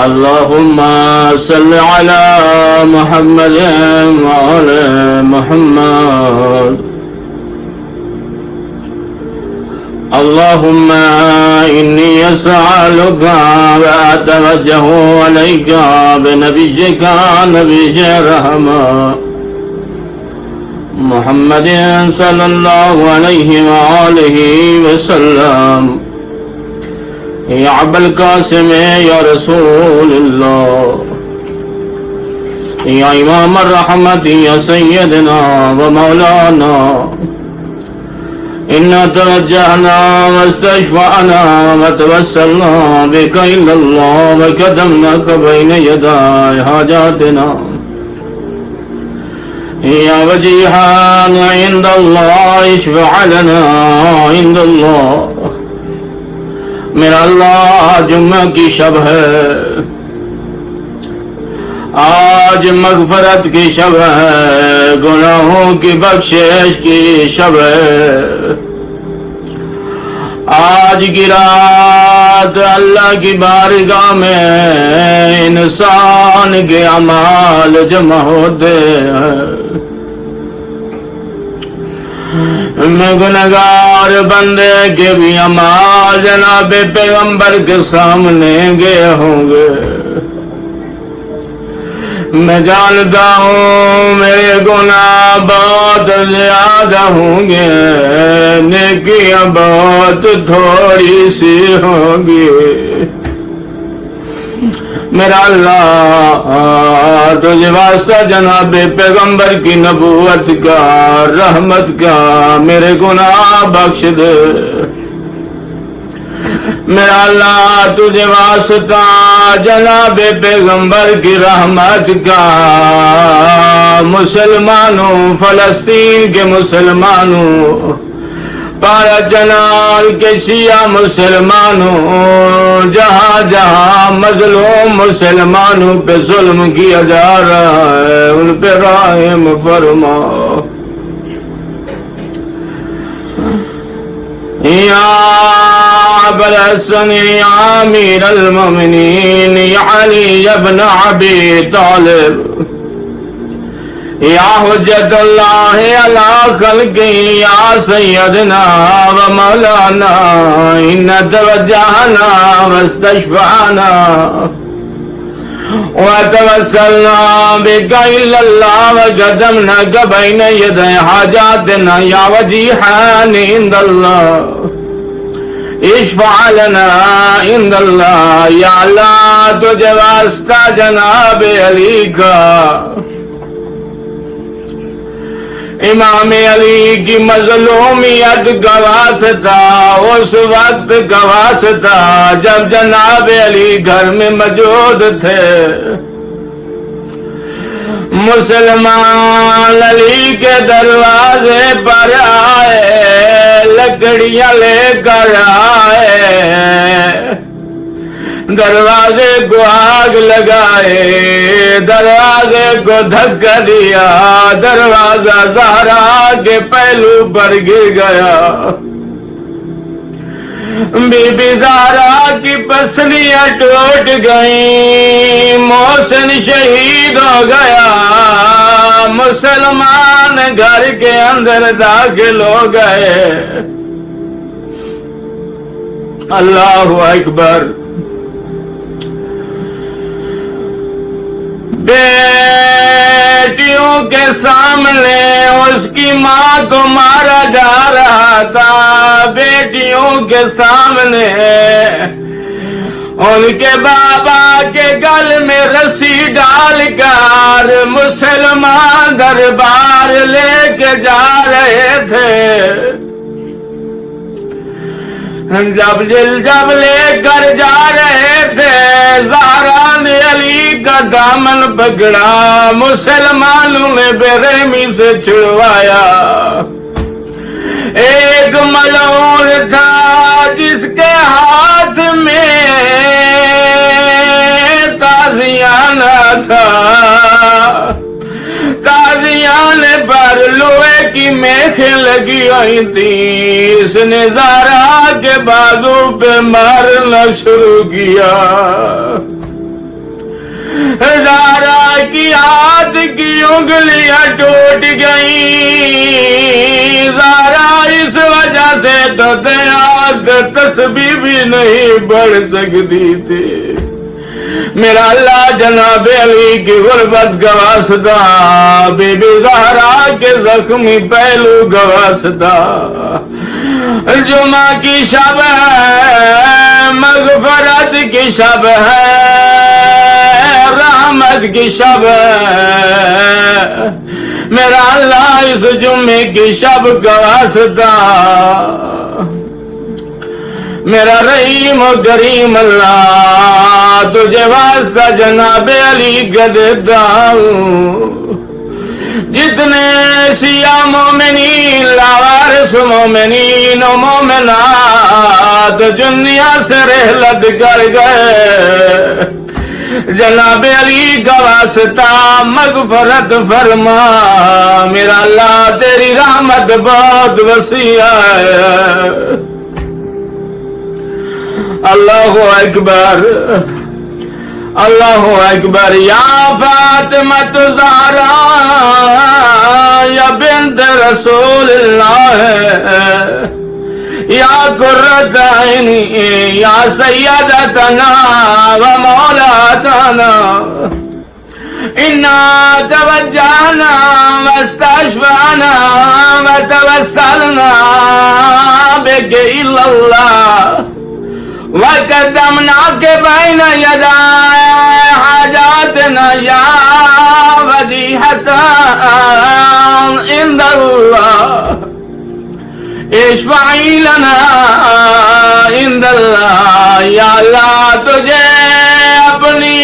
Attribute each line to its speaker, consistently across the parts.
Speaker 1: اللهم صل على محمد وعلى محمد. اللهم إني أسألك وأتوجه إليك بنبيك نبي الرحمة محمد صلى الله عليه وآله وسلم. يا أبا القاسم يا رسول الله، يا إمام الرحمة يا سيدنا ومولانا، إنا توجهنا واستشفعنا وتوسلنا بك إلى الله وقدمناك بين يدي حاجاتنا يا وجيها عند الله اشفع لنا عند الله. میرا اللہ جمعہ کی شب ہے، آج مغفرت کی شب ہے، گناہوں کی بخشش کی شب ہے. آج کی رات اللہ کی بارگاہ میں انسان کے اعمال جمع ہوتے ہیں. میں گنہگار بندے کے بھی اعمال جناب پیغمبر کے سامنے گئے ہوں گے. میں جانتا ہوں میرے گناہ بہت زیادہ ہوں گے، نیکیاں بہت تھوڑی سی ہوں گی. میرا اللہ تجھے واسطہ جناب پیغمبر کی نبوت کا، رحمت کا میرے گناہ بخش دے. میرا اللہ تجھے واسطہ جناب پیغمبر کی رحمت کا، مسلمانوں، فلسطین کے مسلمانوں، پارا جنال کے شیعہ مسلمانوں، جہاں جہاں مظلوم مسلمانوں پہ ظلم کیا جا رہا ہے ان پہ رحم فرما. یا ابا الحسن یا امیر المومنین یا علی ابن ابی طالب یا حجت اللہ علی خلقہ یا سیدنا و مولانا، ان توجہنا واستشفعنا وتوسلنا بک الی اللہ وقدمناک بین یدی حاجاتنا یا وجیحان عند اللہ اشفع لنا عند اللہ. یا اللہ تجھے واسطہ جناب علی کا، امام علی کی مظلومیت کا واسطہ، اس وقت کا واسطہ جب جناب علی گھر میں موجود تھے. مسلمان علی کے دروازے پر آئے، لکڑیاں لے کر آئے، دروازے کو آگ لگائے، دروازے کو دھکا دیا، دروازہ زہرا کے پہلو پر گر گیا. بی بی زہرا کی پسلیاں ٹوٹ گئیں، محسن شہید ہو گیا. مسلمان گھر کے اندر داخل ہو گئے. اللہ اکبر. بیٹیوں کے سامنے اس کی ماں کو مارا جا رہا تھا، بیٹیوں کے سامنے ان کے بابا کے گل میں رسی ڈال کر مسلمان دربار لے کے جا رہے تھے. جب لے کر جا رہے تھے، زہرا نے علی کا دامن پکڑا، مسلمانوں نے بے رحمی سے چھڑوایا. ایک ملعون تھا جس کے ہاتھ میں تازیانہ تھا، تازیانے پر لوہے کی میخیں لگی ہوئی تھی. اس نے زہرا کے بازو پہ مارنا شروع کیا. کی انگلیاں ٹوٹ گئیں زہرا اس وجہ سے تو دیات تسبیح بھی نہیں بڑھ سکتی تھی میرا اللہ جناب علی کی غربت گواسدہ بی بی زہرا کے زخمی پہلو گواسدہ جمعہ کی شب ہے مغفرت کی شب ہے رحمت کی شب ہے میرا اللہ اس جمعے کی شب گواسدہ میرا رحیم و کریم اللہ تجھے واسطہ جناب علی کا دیتا ہوں جتنے سیاہ مومنین لاوارث مومنین و مومنات دنیا سے رحلت کر گئے جناب علی کا واسطہ مغفرت فرما میرا اللہ تیری رحمت بہت وسیع ہے اللہ اکبر اللہ اکبر یا فاطمہ زہرا یا بنت رسول اللہ یا قرۃ عینی یا سیدتنا و مولاتنا انا توجہنا واستشفعنا وتوسلنا بک الی اللہ وقدمناک بین یدای حاجاتنا یا وجیہتا عند اللہ اشفعی لنا عند اللہ یا اللہ تجھے اپنی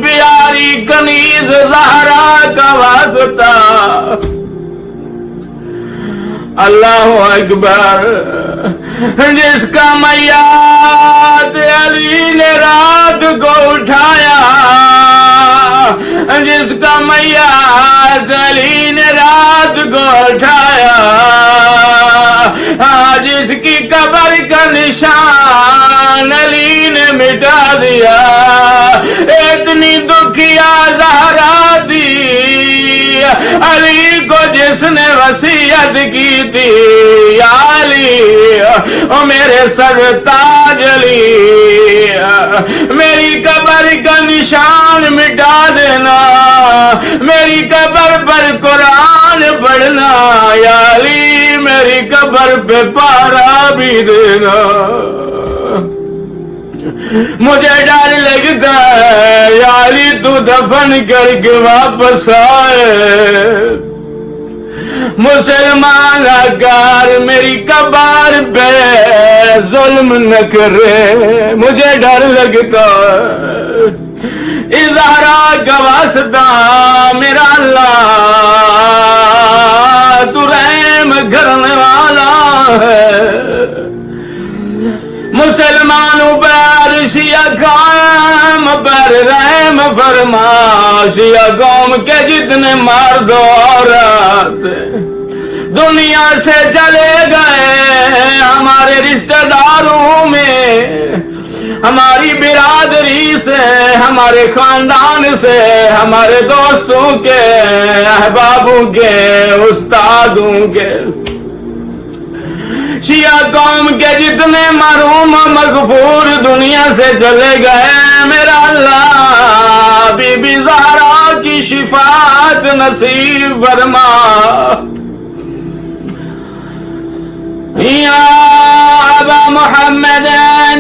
Speaker 1: پیاری کنیز زہرا کا واسطہ اللہ اکبر جس کا میات علی نے رات کو اٹھایا جس کا میات علی نے رات کو اٹھایا جس کی قبر کا نشان علی نے مٹا دیا اتنی دکھیا زہرا دی علی کو جس نے وصیت کی تھی یا علی او میرے سر تاج علی میری قبر کا نشان مٹا دینا میری قبر پر قرآن پڑھنا یا علی میری قبر پہ پارا بھی دینا مجھے ڈر لگتا ہے یا علی تو دفن کر کے واپس آئے مسلمان اگر میری قبر پہ ظلم نہ کرے مجھے ڈر لگتا زہرا کا واسطہ میرا اللہ تو رحم کرنے والا ہے مسلمانوں پر شیعہ قائم پر رحم فرما شیعہ قوم کے جتنے مرد و عورت دنیا سے چلے گئے ہمارے رشتہ داروں میں ہماری برادری سے ہمارے خاندان سے ہمارے دوستوں کے احبابوں کے استادوں کے شیعہ قوم کے جتنے مرحوم مغفور دنیا سے چلے گئے میرا اللہ بی بی زہرا کی شفاعت نصیب فرما یا ابا محمد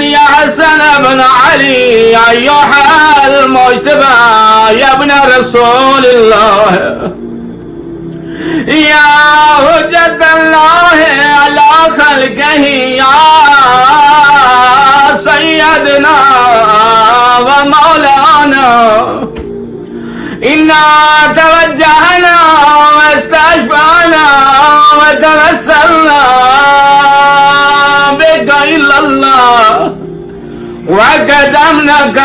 Speaker 1: یا حسن ابن علی ایھا المجتبی یا ابن رسول اللہ یا حجت اللہ علی خلقہ یا سیدنا و مولانا انا توجہنا واستشفعنا وتوسلنا بک الی اللہ وقدمناک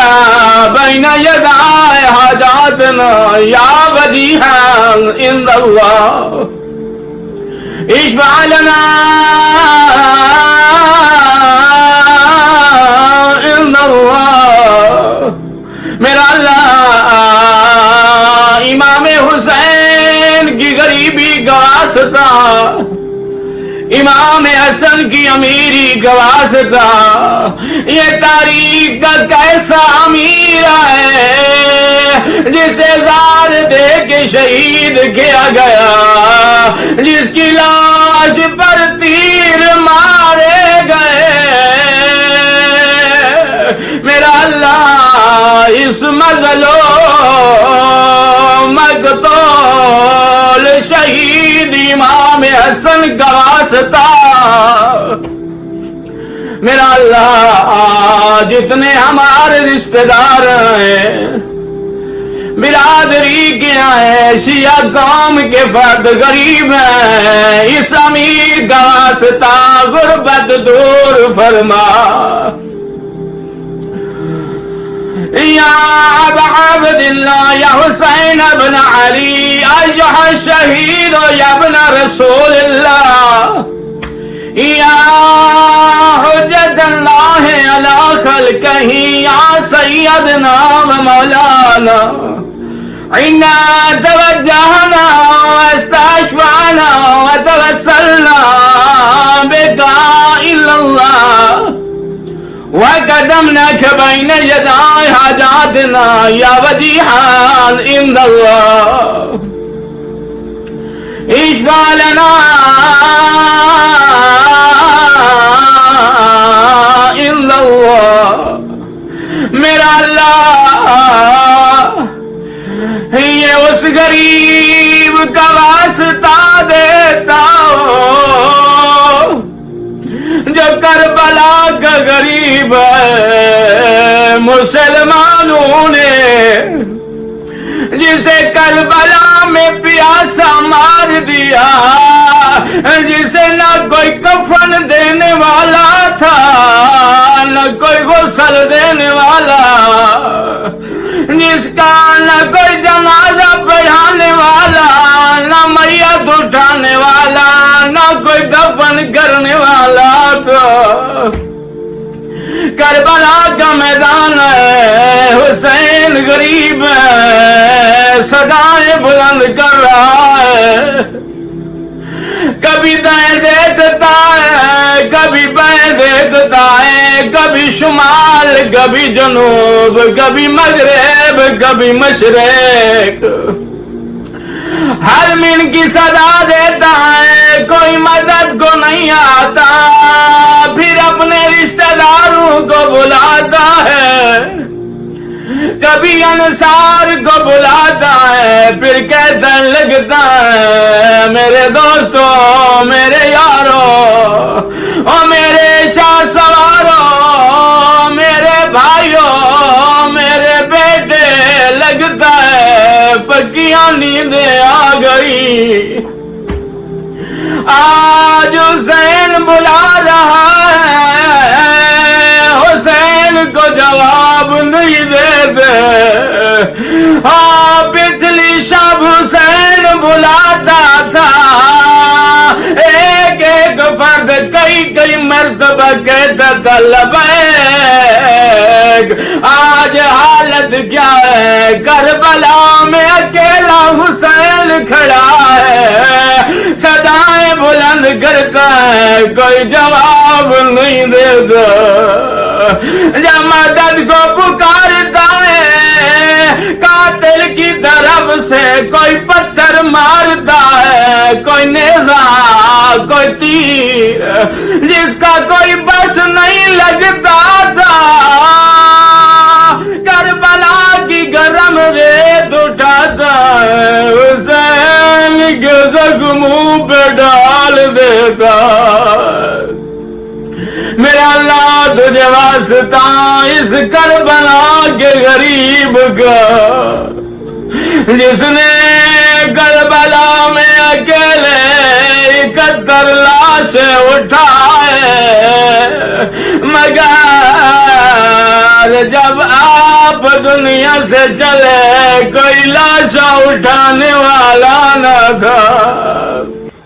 Speaker 1: بین یدای حاجاتنا یا وجیہا عند اللہ اشفع لنا عند اللہ میرا اللہ امام حسین کی غریبی کا واسطہ، امام حسن کی امیری کا واسطہ، یہ تاریخ کا کیسا امیر ہے جسے زار دے کے شہید کیا گیا، جس کی لاش پر تیر مارے گئے۔ میرا اللہ اس مظلوم مقتول شہید امام حسن کا واسطہ، میرا اللہ جتنے ہمارے رشتہ دار ہیں، برادری کے ہیں، شیعہ قوم کے فرد غریب ہیں، اس امیر کا واسطہ غربت دور فرما۔ یا ابا عبداللہ یا حسین ابن علی ایہا الشہید یا ابن رسول اللہ، یا حجت اللہ علی خلقہ یا سیدنا و مولانا، انا توجہنا واستشفعنا وتوسلنا بکا اللہ وقدمناك بين يدي حاجاتنا يا وجيها عند الله، اشفع لنا عند الله۔ میرا اللہ یہ اس غریب کا واسطہ دیتا ہو جو کربلا کا غریب ہے، مسلمانوں نے جسے کربلا میں پیاسا مار دیا، جسے نہ کوئی کفن دینے والا تھا نہ کوئی غسل دینے والا، جس کا نہ کوئی جنازہ پڑھانے والا، نہ میت اٹھانے والا، نہ کوئی دفن کرنے والا تھا۔ کربلا کا میدان ہے، حسین غریب ہے، صدائیں بلند کر رہا ہے، کبھی دائیں دیکھتا ہے، کبھی بائیں دیکھتا ہے، کبھی شمال کبھی جنوب، کبھی مغرب کبھی مشرق، ہر من کی صدا دیتا ہے، کوئی مدد کو نہیں آتا، پھر اپنے رشتہ داروں کو بلاتا ہے، کبھی انصار کو بلاتا ہے، پھر کہتا لگتا ہے میرے دوستوں، میرے یاروں، اور میرے شاہ سواروں، میرے بھائیوں، میرے بیٹے، لگتا ہے پکیاں نیندیں آ گئی، آج حسین بلا رہا ہے، حسین کو جواب نہیں دیتے۔ ہاں پچھلی شب حسین بلاتا تھا، ایک ایک فرد کئی کئی مرتبہ کہتا تھا لبیک، آج حالت کیا ہے، کربلا میں اکیلا حسین کھڑا ہے، صدائیں بلند کرتا ہے، کوئی جواب نہیں دیتا، جب مدد کو پکارتا ہے، قاتل کی طرف سے کوئی پتھر مارتا ہے، کوئی نیزہ، کوئی تیر، جس کا کوئی بس نہیں لگتا تھا، کربلا کی گرم ریت اٹھاتا ہے، حسین کے زخموں پہ ڈال دیتا۔ میرا اللہ تجھے واسطہ اس کربلا کے غریب کا، جس نے کربلا میں اکیلے 71 لاشیں اٹھائے، مگر جب آپ دنیا سے چلے کوئی لاشیں اٹھانے والا نہ تھا۔